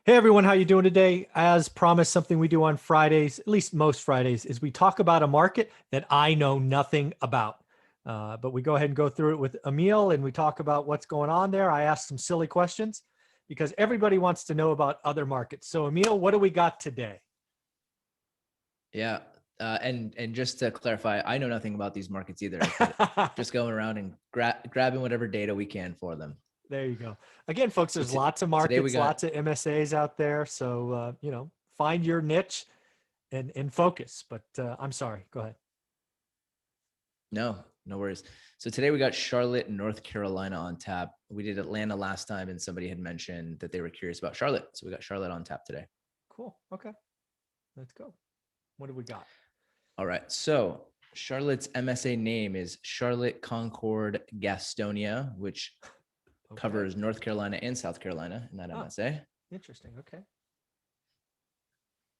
Hey everyone, how you doing today? As promised, something we do on Fridays, at least most Fridays, is we talk about a market that I know nothing about. But we go ahead and go through it with Emil and we talk about what's going on there. I ask some silly questions because everybody wants to know about other markets. So Emil, what do we got today? Yeah. And just to clarify, I know nothing about these markets either. Just going around and grabbing whatever data we can for them. There you go. Again, folks, there's So lots of today we markets, got lots of MSAs out there. So, find your niche and focus. But I'm sorry, go ahead. no worries. So today we got Charlotte, North Carolina on tap. We did Atlanta last time, and somebody had mentioned that they were curious about Charlotte. So we got Charlotte on tap today. Cool. Okay. Let's go. What do we got? All right. So Charlotte's MSA name is Charlotte Concord Gastonia, which covers North Carolina and South Carolina in that MSA. Interesting. Okay.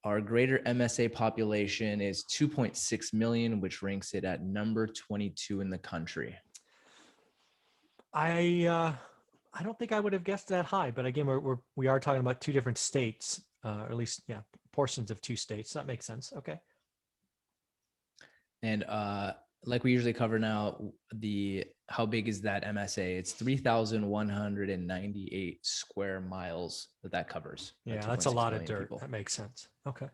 Our greater MSA population is 2.6 million, which ranks it at number 22 in the country. I don't think I would have guessed that high, but again, we are talking about two different states, or at least portions of two states. That makes sense. Okay. And like we usually cover now, how big is that MSA? It's 3,198 square miles that covers. Yeah, that's a lot of dirt. People. That makes sense. Okay.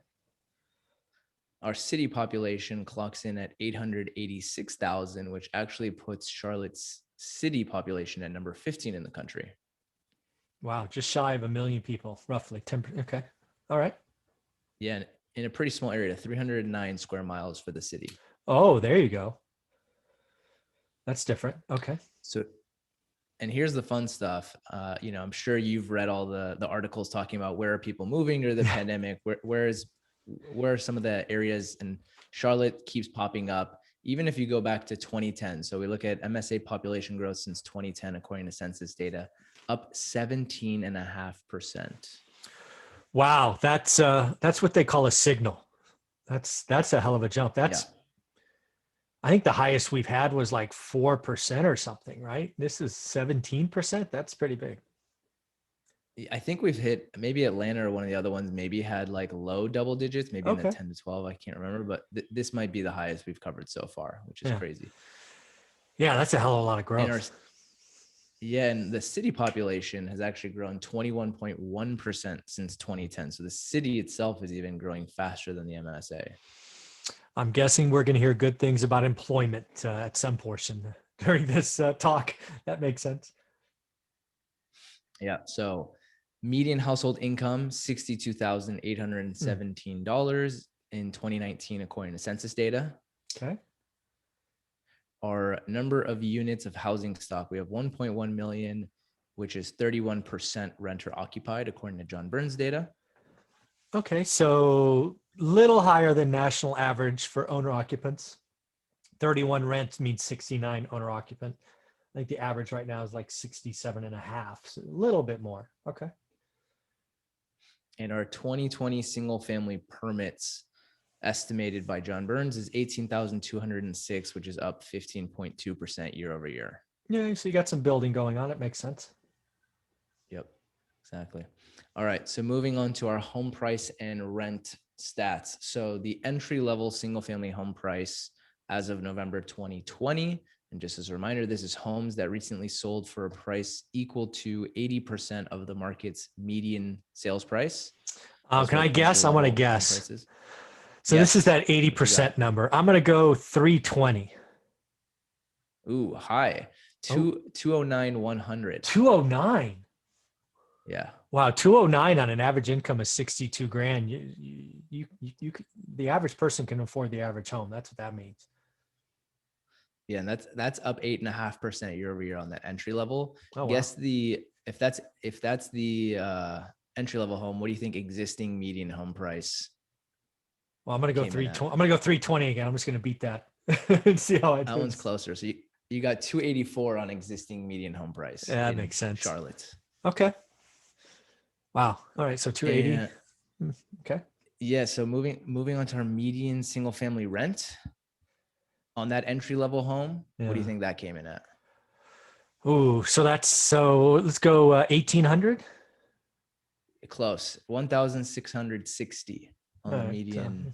Our city population clocks in at 886,000, which actually puts Charlotte's city population at number 15 in the country. Wow, just shy of 1 million people, roughly 10. Okay. All right. Yeah, in a pretty small area, 309 square miles for the city. Oh, there you go. That's different. Okay. So, and here's the fun stuff. I'm sure you've read all the articles talking about where are people moving during the pandemic, where are some of the areas, and Charlotte keeps popping up, even if you go back to 2010. So we look at MSA population growth since 2010, according to census data, up 17.5%. Wow. That's what they call a signal. That's a hell of a jump. I think the highest we've had was like 4% or something, right? This is 17%. That's pretty big. I think we've hit, maybe Atlanta or one of the other ones maybe had like low double digits, maybe in the 10 to 12. I can't remember, but this might be the highest we've covered so far, which is crazy. Yeah, that's a hell of a lot of growth. And the city population has actually grown 21.1% since 2010. So the city itself is even growing faster than the MSA. I'm guessing we're going to hear good things about employment at some portion during this talk. That makes sense. Yeah. So median household income, $62,817 in 2019, according to census data. Okay. Our number of units of housing stock, we have 1.1 million, which is 31% renter occupied, according to John Burns data. Okay, so little higher than national average for owner occupants. 31 rent means 69 owner occupant. I think the average right now is like 67.5, so a little bit more. Okay. And our 2020 single family permits estimated by John Burns is 18,206, which is up 15.2% year over year. Yeah, so you got some building going on. It makes sense. Yep, exactly. All right, so moving on to our home price and rent stats. So the entry-level single-family home price as of November 2020, and just as a reminder, this is homes that recently sold for a price equal to 80% of the market's median sales price. Can I guess? I want to guess. So yes. This is that 80% number. I'm going to go 320. Ooh, high. 209, 100. 209. Yeah. Wow, 209 on an average income of 62 grand. The average person can afford the average home. That's what that means. Yeah, and that's up 8.5% year over year on that entry level. Oh, guess wow. If that's the entry level home, what do you think existing median home price? Well, I'm gonna go 320. I'm gonna go 320 again. I'm just gonna beat that and see how it. That one's closer. So you got 284 on existing median home price. Yeah, that makes sense. Charlotte. Okay. Wow. All right. So 280. Okay. Yeah. So moving on to our median single family rent on that entry level home. Yeah. What do you think that came in at? Ooh, so let's go 1,800. Close. 1,660 on All the right. median,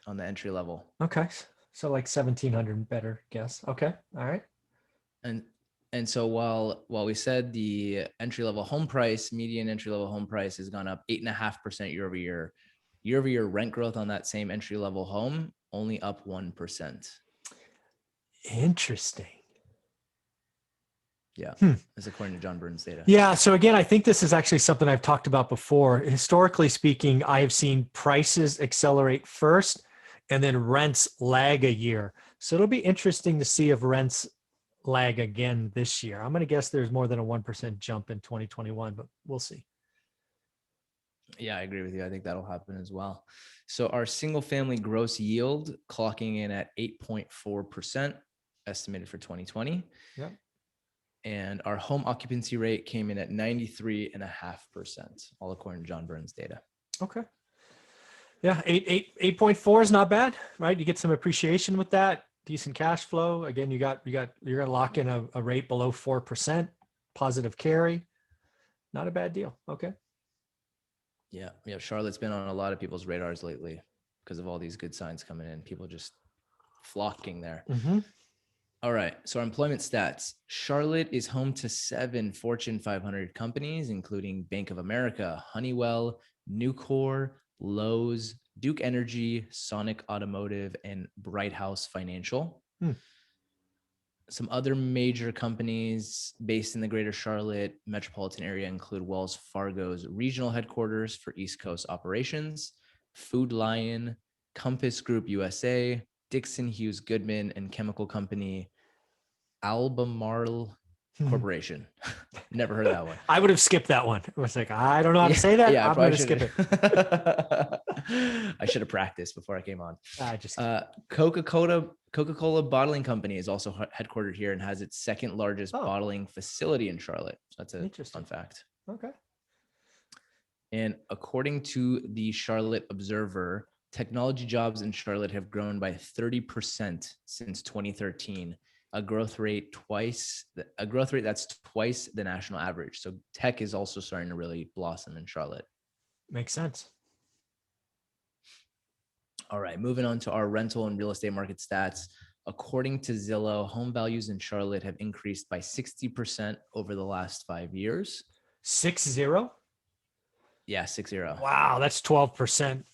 on the entry level. Okay. So like 1,700 better guess. Okay. All right. And and so while we said the entry level home price, median entry level home price has gone up 8.5% year over year. Year over year rent growth on that same entry level home only up 1%. Interesting. Yeah, that's according to John Burns data. Yeah. So again, I think this is actually something I've talked about before. Historically speaking, I have seen prices accelerate first and then rents lag a year. So it'll be interesting to see if rents lag again this year. I'm going to guess there's more than a 1% jump in 2021, but we'll see. Yeah, I agree with you. I think that'll happen as well. So our single family gross yield clocking in at 8.4% estimated for 2020. Yeah. And our home occupancy rate came in at 93.5%, all according to John Burns data. Okay. Yeah, 8.4 is not bad, right? You get some appreciation with that, decent cash flow. Again, you're gonna lock in a rate below 4%, positive carry. Not a bad deal. Okay. Yeah. Charlotte's been on a lot of people's radars lately because of all these good signs coming in. People just flocking there. Mm-hmm. All right. So our employment stats. Charlotte is home to 7 Fortune 500 companies, including Bank of America, Honeywell, Nucor, Lowe's, Duke Energy, Sonic Automotive, and Bright House Financial. Some other major companies based in the greater Charlotte metropolitan area include Wells Fargo's regional headquarters for East Coast operations, Food Lion, Compass Group USA, Dixon Hughes Goodman and chemical company Albemarle Corporation. Never heard of that one. I would have skipped that one. I was like, I don't know how to say that. Yeah, I'm going to skip it. I should have practiced before I came on. Just Coca-Cola Bottling Company is also headquartered here and has its second largest bottling facility in Charlotte. So that's a fun fact. Okay. And according to the Charlotte Observer, technology jobs in Charlotte have grown by 30% since 2013, a growth rate that's twice the national average. So tech is also starting to really blossom in Charlotte. Makes sense. All right, moving on to our rental and real estate market stats. According to Zillow, home values in Charlotte have increased by 60% over the last 5 years. 6-0? Yeah, 60. Wow, that's 12%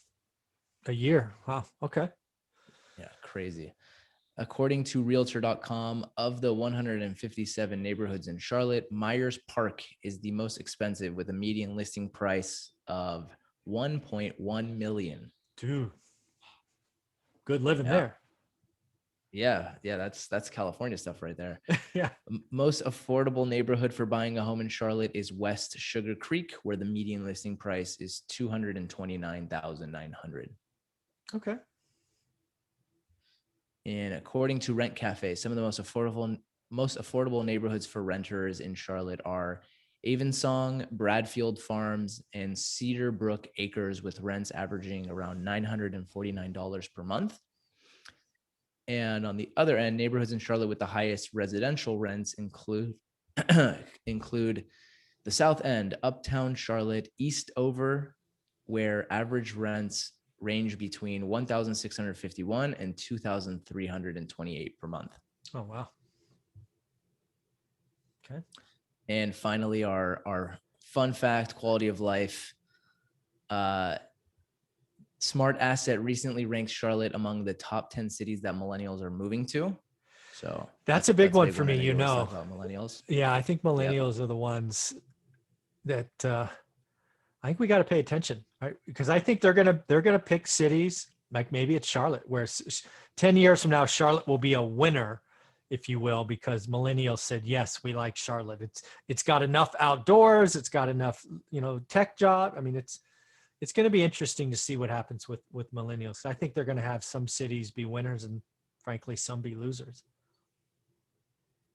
a year. Wow. Okay. Yeah, crazy. According to Realtor.com, of the 157 neighborhoods in Charlotte, Myers Park is the most expensive with a median listing price of $1.1 million. Dude, good living there. Yeah, that's California stuff right there. Yeah. Most affordable neighborhood for buying a home in Charlotte is West Sugar Creek, where the median listing price is $229,900. Okay. And according to Rent Cafe, some of the most affordable neighborhoods for renters in Charlotte are Avonsong, Bradfield Farms, and Cedar Brook Acres, with rents averaging around $949 per month. And on the other end, neighborhoods in Charlotte with the highest residential rents include the South End, Uptown Charlotte, Eastover, where average rents range between $1,651 and $2,328 per month. Oh, wow. Okay. And finally, our fun fact, quality of life. Smart Asset recently ranked Charlotte among the top 10 cities that millennials are moving to. So that's a big one for me, you know. About millennials. Yeah, I think millennials are the ones that I think we got to pay attention, right? Because I think they're gonna pick cities like maybe it's Charlotte, where 10 years from now Charlotte will be a winner, if you will, because millennials said yes, we like Charlotte. It's got enough outdoors, it's got enough tech job. I mean, it's going to be interesting to see what happens with millennials. I think they're going to have some cities be winners and frankly some be losers.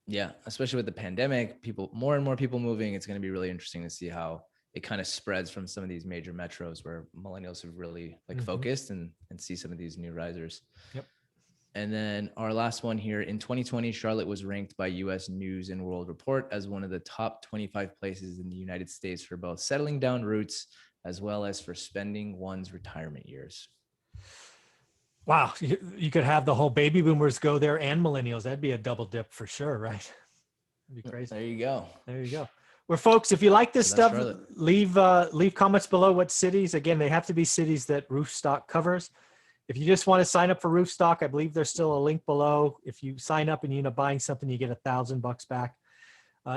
Yeah, especially with the pandemic, more and more people moving. It's going to be really interesting to see how it kind of spreads from some of these major metros where millennials have really focused and see some of these new risers. Yep. And then our last one here, in 2020, Charlotte was ranked by US News and World Report as one of the top 25 places in the United States for both settling down roots as well as for spending one's retirement years. Wow. You could have the whole baby boomers go there and millennials. That'd be a double dip for sure, right? That'd be crazy. There you go. There you go. Well, folks, if you like this So that's stuff, Charlotte. leave comments below what cities. Again, they have to be cities that Roofstock covers. If you just want to sign up for Roofstock, I believe there's still a link below. If you sign up and you end up buying something, you get $1,000 back.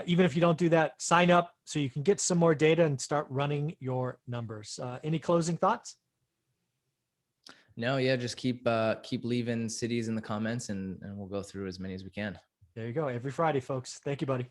Even if you don't do that, sign up so you can get some more data and start running your numbers. Any closing thoughts? No, yeah, just keep leaving cities in the comments, and we'll go through as many as we can. There you go. Every Friday, folks. Thank you, buddy.